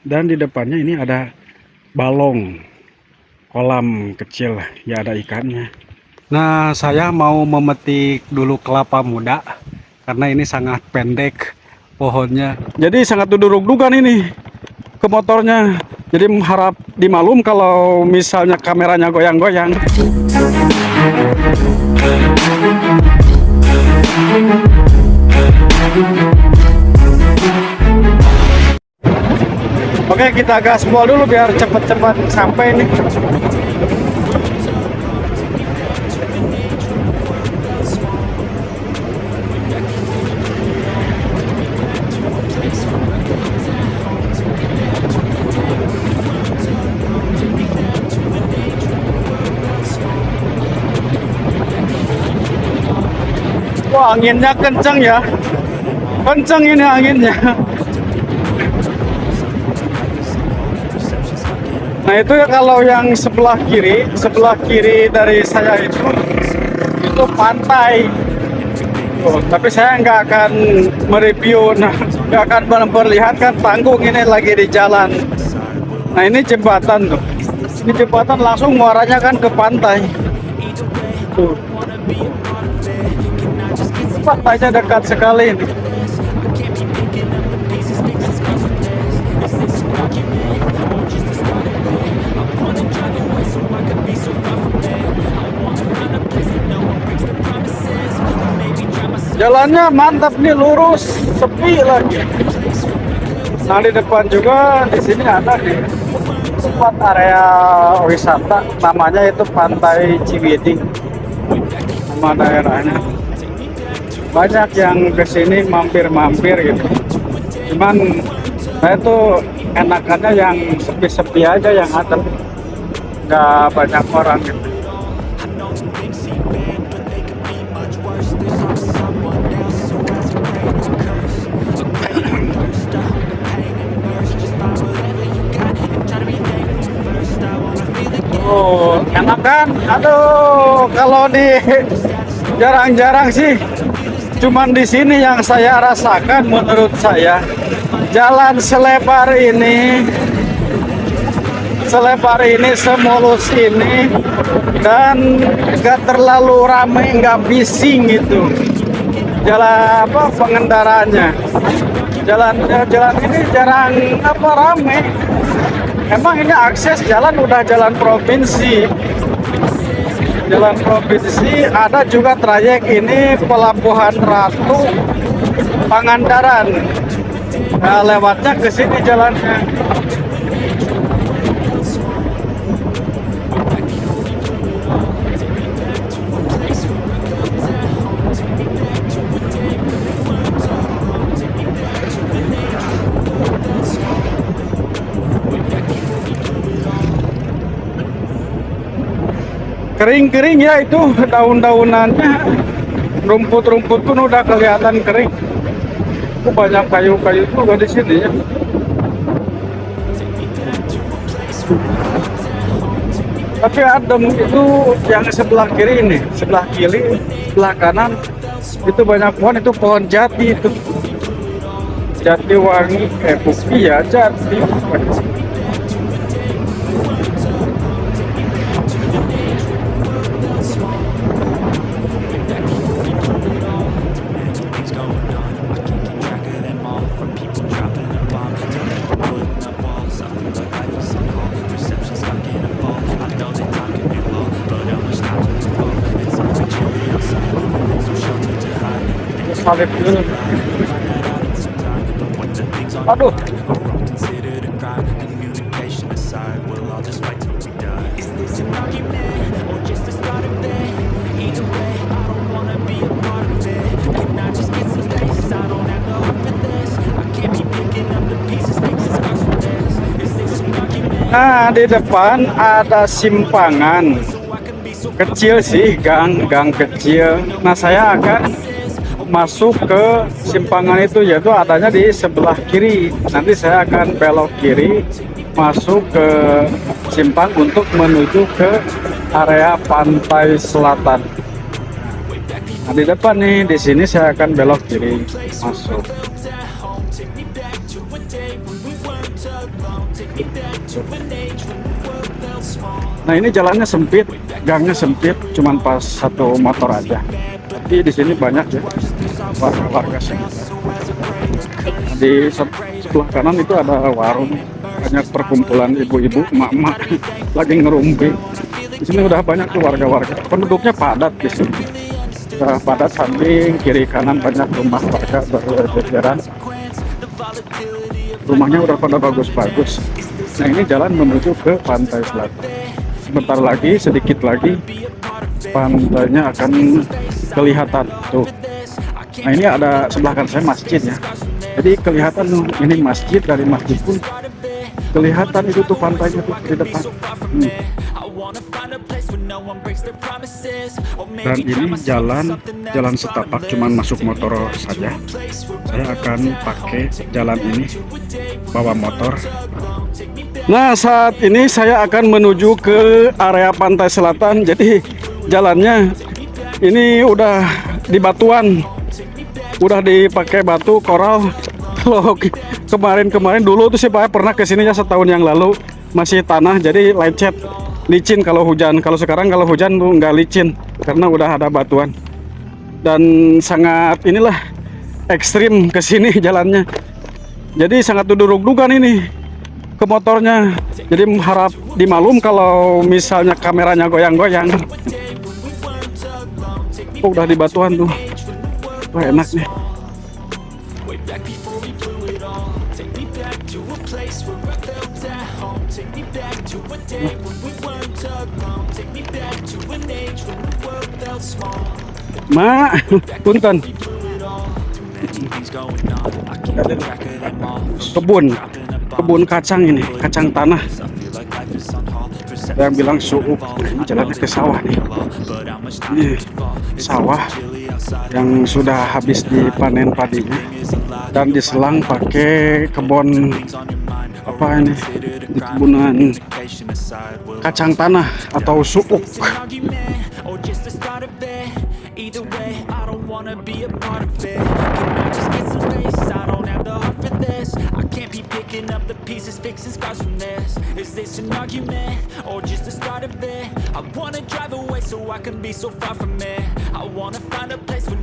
Dan di depannya ini ada balong, kolam kecil ya, ada ikannya. Nah, saya mau memetik dulu kelapa muda karena ini sangat pendek pohonnya. Jadi sangat duduk-dudukan ini ke motornya. Jadi harap dimaklum kalau misalnya kameranya goyang-goyang. Oke, kita gaspol dulu biar cepet-cepet sampai nih. Wah, anginnya kenceng ya. Kenceng ini anginnya. Nah, itu ya kalau yang sebelah kiri dari saya itu pantai. Oh, tapi saya nggak akan mereview, nggak akan memperlihatkan panggung ini lagi di jalan. Nah, ini jembatan tuh. Ini jembatan langsung muaranya kan ke pantai. Tuh. Pantainya dekat sekali ini. Jalannya mantap nih, lurus, sepi lagi. Nah, di depan juga di sini ada di tempat area wisata, namanya itu Pantai Ciwidey, nama daerahnya. Banyak yang kesini mampir-mampir gitu. Cuman saya tuh enakannya yang sepi-sepi aja, yang adem, nggak banyak orang gitu. Oh, enak kan? Aduh, kalau di jarang-jarang sih. Cuman di sini yang saya rasakan, menurut saya, jalan selebar ini, semulus ini, dan gak terlalu ramai, gak bising gitu. Jalan pengendaraannya. Jalan ini jarang ramai. Emang ini akses jalan udah jalan provinsi. Jalan provinsi, ada juga trayek ini Pelabuhan Ratu Pangandaran. Nah, lewatnya ke sini jalannya. Kering-kering ya itu daun-daunannya, rumput-rumput pun udah kelihatan kering. Banyak kayu-kayu juga di sini ya. Tapi adem itu yang sebelah kiri ini, sebelah kanan itu banyak pohon, itu pohon jati itu. Jati wangi, bukti ya jati. Salib dulu. Aduh. Nah, di depan ada simpangan kecil sih, gang kecil. Nah, saya akan masuk ke simpangan itu, yaitu adanya di sebelah kiri. Nanti saya akan belok kiri masuk ke simpang untuk menuju ke area pantai selatan. Nah, di depan nih, di sini saya akan belok kiri masuk. Nah ini jalannya sempit, gangnya sempit, cuman pas satu motor aja. Tapi di sini banyak ya warga-warga sekitar. Di sebelah kanan itu ada warung, banyak perkumpulan ibu-ibu, emak-emak lagi ngerumpi. Di sini udah banyak tuh warga-warga. Penduduknya padat di sini. Udah padat samping kiri kanan banyak rumah warga berjejeran. Rumahnya udah pada bagus-bagus. Nah ini jalan menuju ke pantai selatan. Sebentar lagi, sedikit lagi pantainya akan kelihatan tuh. Nah ini ada sebelah kanan saya masjid ya. Jadi kelihatan tuh ini masjid, dari masjid pun kelihatan itu tuh pantainya tuh di depan. Dan ini jalan setapak, cuman masuk motor saja. Saya akan pakai jalan ini bawa motor. Nah saat ini saya akan menuju ke area pantai selatan. Jadi jalannya ini udah di batuan, udah dipakai batu koral. Kalau kemarin dulu tuh saya pernah kesini ya setahun yang lalu, masih tanah jadi lecet, licin kalau hujan. Kalau sekarang kalau hujan tuh nggak licin karena udah ada batuan. Dan sangat inilah ekstrim kesini jalannya. Jadi sangat duduk-dudukan ini ke motornya. Jadi harap dimaklum kalau misalnya kameranya goyang-goyang. Oh, udah di batuan tuh. Wah enak nih. Punten. Kebun kacang ini, kacang tanah. Yang bilang suuk, ini jalannya ke sawah nih. Ini sawah yang sudah habis dipanen padinya dan diselang pakai kebun apa ini, di kebunan kacang tanah atau suuk.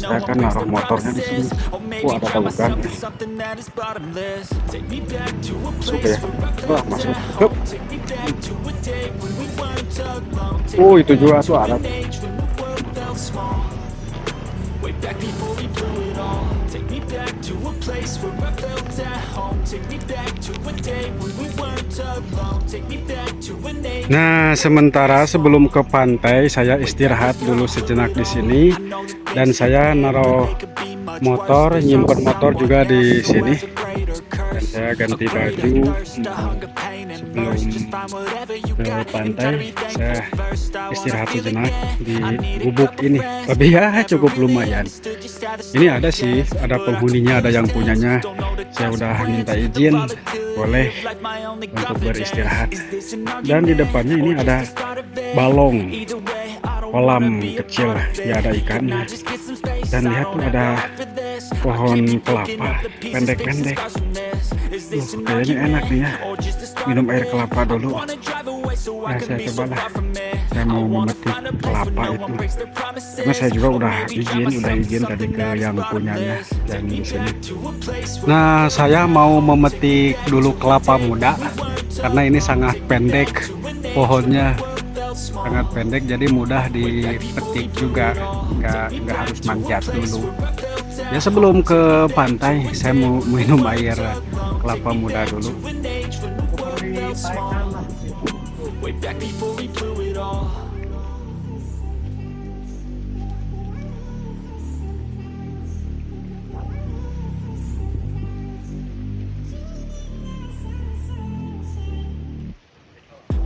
Saya akan naruh motornya di sini. Wah, ada tabukan. Masuk ya. Wah, masuk. Hup. Oh, itu juga tuh ada. Nah, sementara sebelum ke pantai saya istirahat dulu sejenak di sini dan saya naruh motor, nyimpen motor juga di sini. Dan saya ganti baju sebelum ke pantai. Saya istirahat sejenak di gubuk ini. Tapi ya cukup lumayan. Ini ada sih, ada penghuninya, ada yang punyanya. Saya udah minta izin, boleh untuk beristirahat. Dan di depannya ini ada balong, kolam kecil, ya ada ikannya. Dan lihat tuh ada pohon kelapa pendek-pendek. Kayaknya enak nih ya, minum air kelapa dulu. Nah, saya cobalah, saya mau memetik kelapa itu karena saya juga udah izin tadi ke yang punyanya dan di sini. Nah, saya mau memetik dulu kelapa muda karena ini sangat pendek, pohonnya sangat pendek, jadi mudah dipetik juga, nggak harus manjat dulu. Ya sebelum ke pantai saya mau minum air kelapa muda dulu.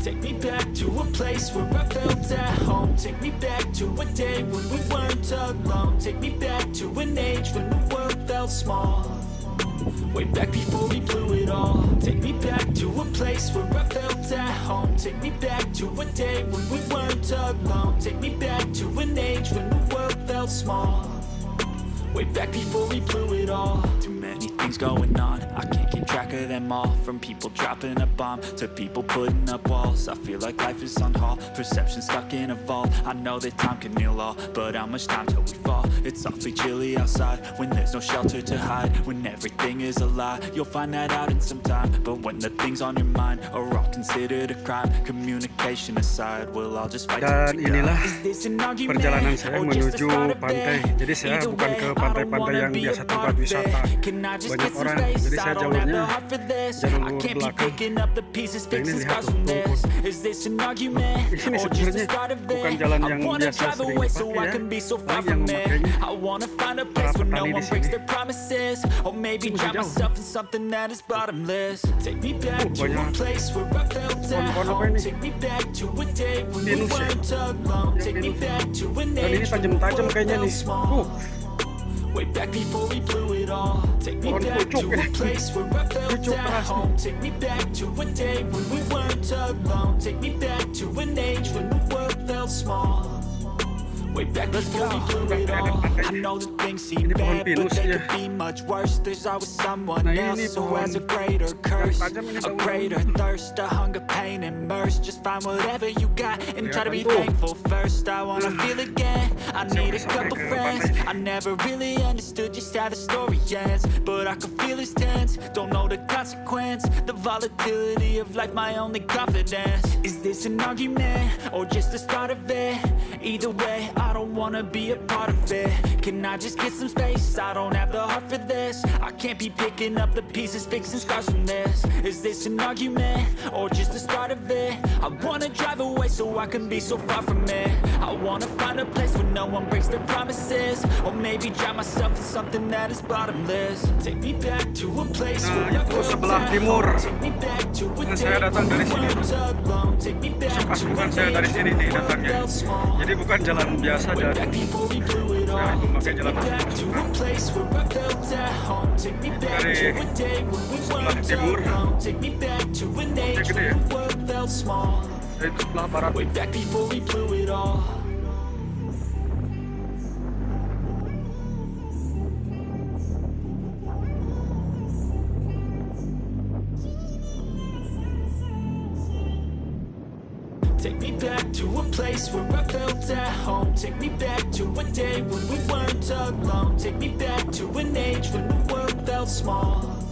Take me back to a place where I felt at home. Take me back to a day when we weren't alone. Take me back to an age when the world felt small. Way back before we blew it all. Take me back to a place where I felt at home. Take me back to a day when we weren't alone. Take me back to an age when the world felt small. Way back before we blew it all. Too many things going on, I can't keep track of them all. From people dropping a bomb to people putting up walls, I feel like life is on hold, perception stuck in a vault. I know that time can heal all, but how much time till we fall? It's awfully chilly outside when there's no shelter to hide. When everything is a lie, you'll find that out in some time. But when the things on your mind are all considered a crime, communication aside, we'll all just fight Dan till we inilah die. Is this an argument perjalanan saya or just the menuju start of pantai. it? Jadi saya Either bukan way, ke I don't pantai-pantai wanna yang be a biasa part tempat of wisata. it. Can I just Banyak get some orang, space? jadi I saya don't have the jalurnya heart for this. I jalur can't be belakang. picking up the pieces, Nah, ini fixing lihat scars tuh, from rumput. this. Is this an argument Di sini or just the sebenarnya start of bukan it? jalan I yang wanna biasa drive sering away so dipakai I ya. can be so far Banyak yang from it. memakainya. I wanna find a place where no petani di one breaks sini. their promises, or maybe Ini drown jauh. myself in something that is bottomless. Take me back to a banyak place where I felt at pohon-pohon apa home. ini? Take me back to a day when we Pinus ya? weren't alone. Yang Take me pinus. back to an Dan ini age when the tajam-tajam world kayaknya felt nih. small. Way back before we blew it all. Take me Pohon back pucuk to a ya. place where I felt Pucuk at keras nih. home. Take me back to a day when we weren't alone. Take me back to an age when the world felt small. Way back before we blew it all. I know that things seem Ini pohon bad, but pinus they ya. could be much worse. There's always someone Nah, ini else who pohon has a greater curse, tajam ini a daun-daun. greater thirst, a hunger, pain, and mercy. Just find whatever you got and try to be Kelihatan tuh. thankful first. I wanna feel again. I Saya need a udah sampai couple ke friends. pantai. I never really understood just how the story ends, but I can feel it's tense. Don't know the consequence, the volatility of life, my only confidence. Is this an argument or just the start of it? Either way, I don't wanna be a part of it. Can I just get some space? I don't have the heart for this. I can't be picking up the pieces, fixing scars from this. Is this an argument or just the start of it? I wanna drive away so I can be so far from it. I wanna find a place where no one breaks their promises, or maybe drown myself in something that is bottomless. Take me back to a place Nah, where I itu felt sebelah at timur. home. Take me back to a Nah, day saya datang dari when sini. we weren't alone. Take me back to Pasukan a saya dari age sini when nih the world datangnya. felt small. Jadi bukan jalan biasa Way dan back before we blew it saya all. memakai Take me jalan back to a place where I felt at home. Take me back dari to a day when we sebelah weren't timur. alone. Take me back to an age gede ya. when the world felt small. dari sebelah barat. Way back before we blew it all. Take me back to a place where I felt at home. Take me back to a day when we weren't alone. Take me back to an age when the world felt small.